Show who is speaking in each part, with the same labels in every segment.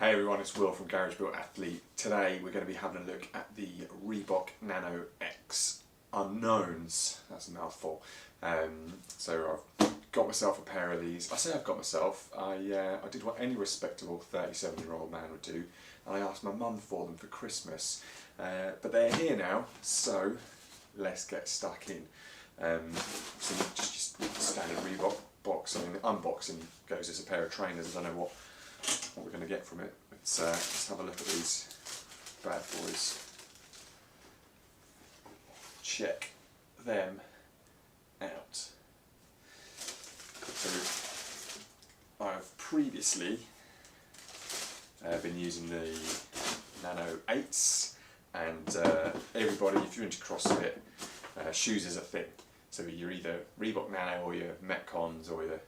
Speaker 1: Hey everyone, it's Will from Garage Built Athlete. Today we're going to be having a look at the Reebok Nano X Unknowns. That's a mouthful. So I've got myself a pair of these. I say I've got myself. I did what any respectable 37-year-old man would do, and I asked my mum for them for Christmas. But they're here now, so let's get stuck in. So just standard Reebok box. I mean, the unboxing goes as a pair of trainers. I don't know what we're going to get from it. Let's have a look at these bad boys. Check them out. So I've previously been using the Nano 8s, and everybody, if you're into CrossFit, shoes is a thing. So you're either Reebok Nano or your Metcons or your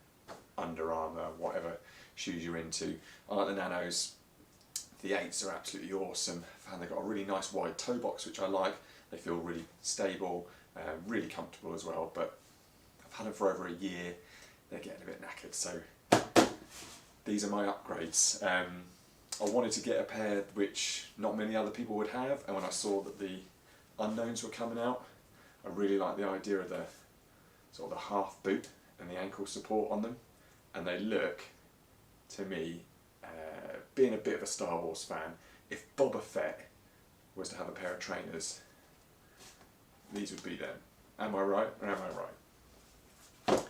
Speaker 1: Under Armour, whatever shoes you're into. I like the Nanos. The 8s are absolutely awesome. I found they've got a really nice wide toe box, which I like. They feel really stable, really comfortable as well, but I've had them for over a year. They're getting a bit knackered, so these are my upgrades. I wanted to get a pair which not many other people would have, and when I saw that the Unknowns were coming out, I really like the idea of the sort of the half boot and the ankle support on them, and they look, to me, being a bit of a Star Wars fan, if Boba Fett was to have a pair of trainers, these would be them. Am I right, or am I right?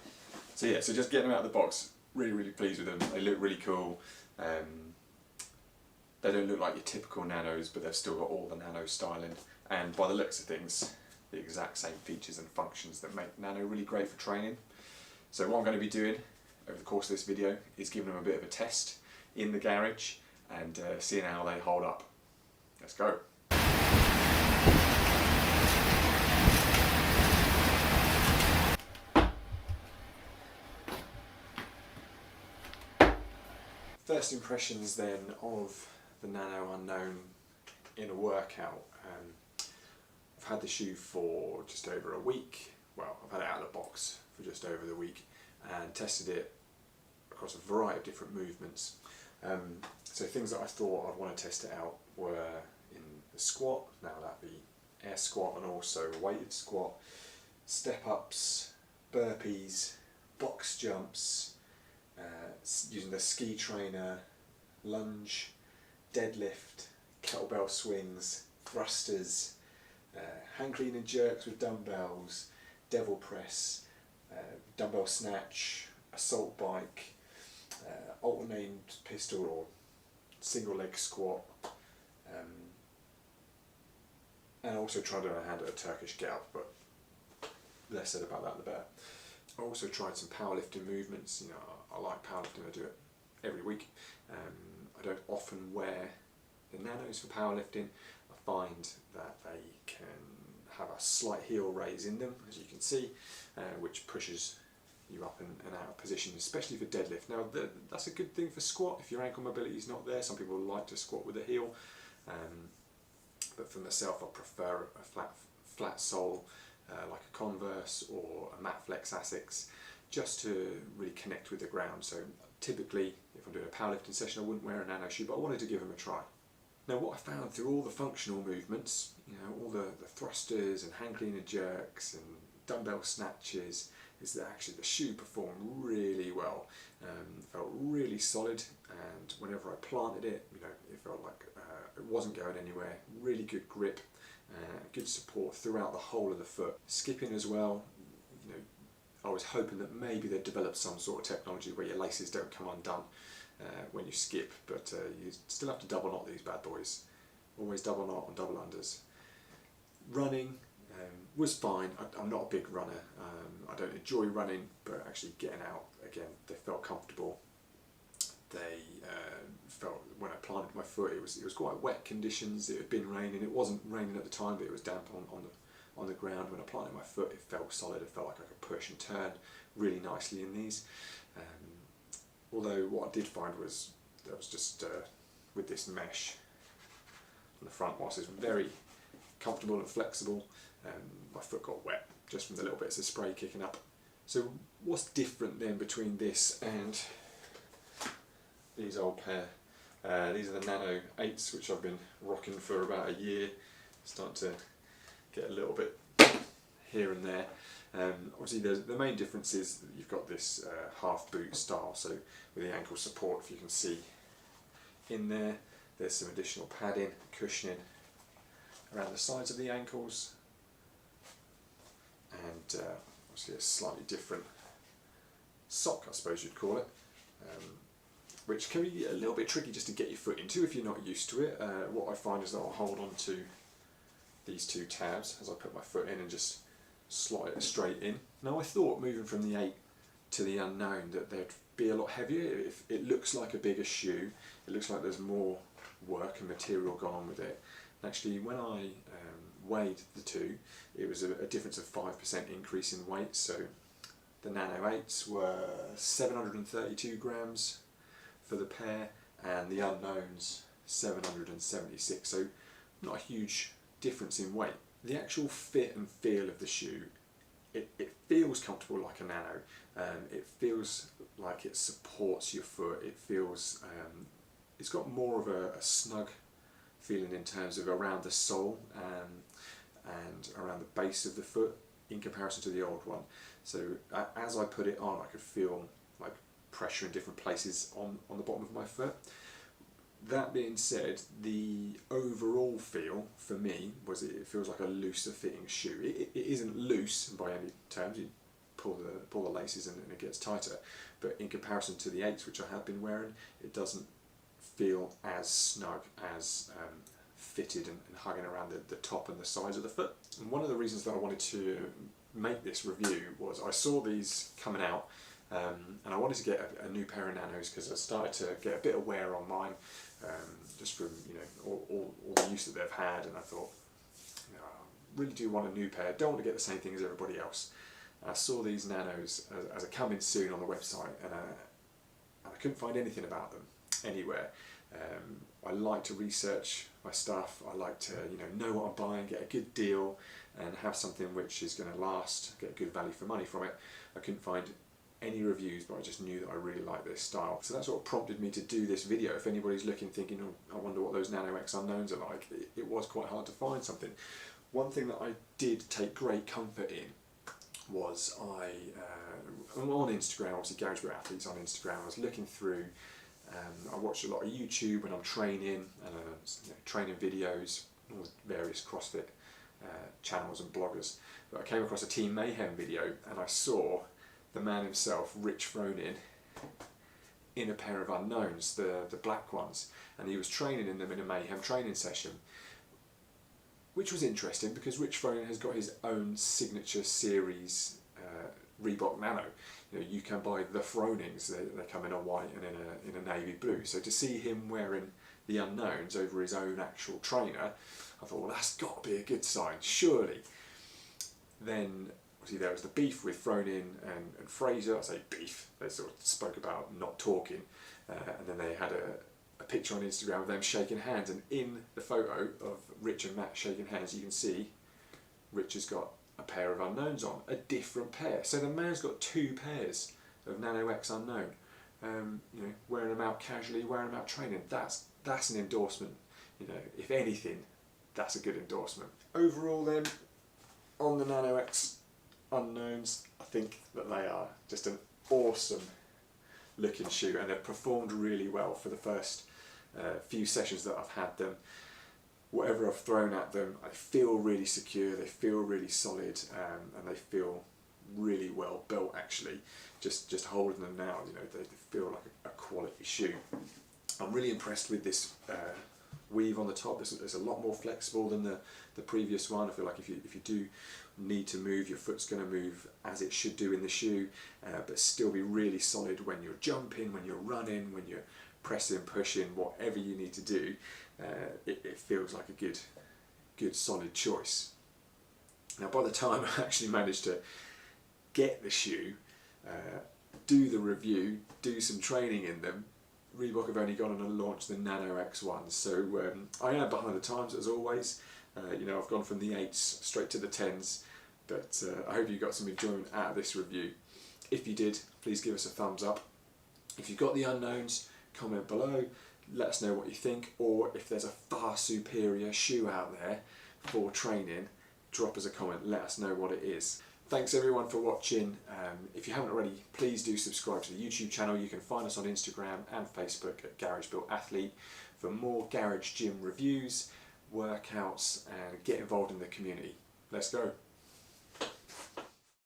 Speaker 1: So yeah, so just getting them out of the box, really pleased with them. They look really cool. They don't look like your typical Nanos, but they've still got all the Nano styling, and by the looks of things, the exact same features and functions that make Nano really great for training. So what I'm going to be doing over the course of this video is giving them a bit of a test in the garage and seeing how they hold up. Let's go. First impressions then of the Nano Unknown in a workout. I've had the shoe for just over a week. Well, I've had it out of the box for just over the week and tested it across a variety of different movements. So things that I thought I'd want to test it out were in the squat, now that'd be air squat and also weighted squat, step ups, burpees, box jumps, using the ski trainer, lunge, deadlift, kettlebell swings, thrusters, hand clean and jerks with dumbbells, devil press, dumbbell snatch, assault bike, alternating pistol or single leg squat, and also tried a hand at a Turkish get up, but less said about that the better. I also tried some powerlifting movements. You know, I like powerlifting, I do it every week. I don't often wear the Nanos for powerlifting. I find that they can have a slight heel raise in them, as you can see, which pushes you up and out of position, especially for deadlift. Now that's a good thing for squat if your ankle mobility is not there. Some people like to squat with a heel, but for myself I prefer a flat sole like a Converse or a Matt Flex Asics, just to really connect with the ground. So typically if I'm doing a powerlifting session I wouldn't wear a Nano shoe, but I wanted to give them a try. Now what I found through all the functional movements, you know, all the thrusters and hand clean and jerks and dumbbell snatches, is that actually the shoe performed really well. Felt really solid, and whenever I planted it, you know, it felt like it wasn't going anywhere. Really good grip, good support throughout the whole of the foot. Skipping as well, you know, I was hoping that maybe they'd develop some sort of technology where your laces don't come undone when you skip, but you still have to double knot these bad boys. Always double knot on double unders. Running was fine. I'm not a big runner. I don't enjoy running, but actually getting out, again, they felt comfortable. They felt, when I planted my foot, it was quite wet conditions. It had been raining. It wasn't raining at the time, but it was damp on the ground. When I planted my foot, it felt solid. It felt like I could push and turn really nicely in these. Although what I did find was there was just with this mesh on the front, whilst it's very comfortable and flexible, my foot got wet just from the little bits of spray kicking up. So what's different then between this and these old pair These are the Nano 8s, which I've been rocking for about a year. Starting to get a little bit here and there. Obviously the main difference is that you've got this half boot style, so with the ankle support, if you can see in there, there's some additional padding, cushioning around the sides of the ankles, and obviously a slightly different sock, I suppose you'd call it, which can be a little bit tricky just to get your foot into if you're not used to it. What I find is that I'll hold on to these two tabs as I put my foot in and just slide it straight in. Now I thought moving from the 8 to the Unknown that they'd be a lot heavier. It looks like a bigger shoe, it looks like there's more work and material gone on with it. Actually, when I weighed the two, it was a difference of 5% increase in weight. So the Nano 8s were 732 grams for the pair, and the Unknowns 776, so not a huge difference in weight. The actual fit and feel of the shoe, it feels comfortable like a Nano. It feels like it supports your foot. It feels, it's got more of a snug feeling in terms of around the sole and around the base of the foot in comparison to the old one. So as I put it on, I could feel like pressure in different places on the bottom of my foot. That being said, the overall feel for me was it feels like a looser fitting shoe. It isn't loose by any terms. You pull the laces and it gets tighter, but in comparison to the 8s which I have been wearing, it doesn't feel as snug, as fitted and hugging around the top and the sides of the foot. And one of the reasons that I wanted to make this review was I saw these coming out, and I wanted to get a new pair of Nanos because I started to get a bit of wear on mine, just from all the use that they've had, and I thought, I really do want a new pair. Don't want to get the same thing as everybody else. And I saw these Nanos as a coming soon on the website, and I couldn't find anything about them anywhere. I like to research my stuff. I like to know what I'm buying, get a good deal, and have something which is going to last, get good value for money from it. I couldn't find any reviews, but I just knew that I really like this style. So that's what prompted me to do this video. If anybody's looking, thinking, oh, I wonder what those Nano X Unknowns are like, it was quite hard to find something. One thing that I did take great comfort in was I'm on Instagram, obviously Garage Wear Athletes on Instagram. I was looking through, I watched a lot of YouTube when I'm training, training videos, all various CrossFit channels and bloggers. But I came across a Team Mayhem video and I saw the man himself, Rich Froning, in a pair of Unknowns, the black ones, and he was training in them in a Mayhem training session, which was interesting because Rich Froning has got his own signature series Reebok Nano. You can buy the Fronings, they come in a white and in a navy blue. So to see him wearing the Unknowns over his own actual trainer, I thought, well, that's got to be a good sign, surely. Then obviously there was the beef with Froning and Fraser. I say beef, they sort of spoke about not talking, and then they had a picture on Instagram of them shaking hands, and in the photo of Rich and Matt shaking hands, you can see Rich has got a pair of Unknowns on, a different pair. So the man's got two pairs of Nano X Unknown, wearing them out casually, wearing them out training. That's an endorsement. If anything, that's a good endorsement. Overall then, on the Nano X Unknowns, I think that they are just an awesome looking shoe, and they've performed really well for the first few sessions that I've had them. Whatever I've thrown at them, I feel really secure, they feel really solid, and they feel really well built actually. Just holding them now, they feel like a quality shoe. I'm really impressed with this weave on the top. It's a lot more flexible than the previous one. I feel like if you do need to move, your foot's going to move as it should do in the shoe, but still be really solid when you're jumping, when you're running, when you're pressing, pushing, whatever you need to do. It feels like a good solid choice. Now by the time I actually managed to get the shoe, do the review, do some training in them, Reebok have only gone on and launched the Nano X1s, so I am behind the times as always. I've gone from the 8s straight to the 10s, but I hope you got some enjoyment out of this review. If you did, please give us a thumbs up. If you've got the Unknowns, comment below. Let us know what you think, or if there's a far superior shoe out there for training, drop us a comment, let us know what it is. Thanks everyone for watching. If you haven't already, please do subscribe to the YouTube channel. You can find us on Instagram and Facebook at Garage Built Athlete for more garage gym reviews, workouts, and get involved in the community. Let's go.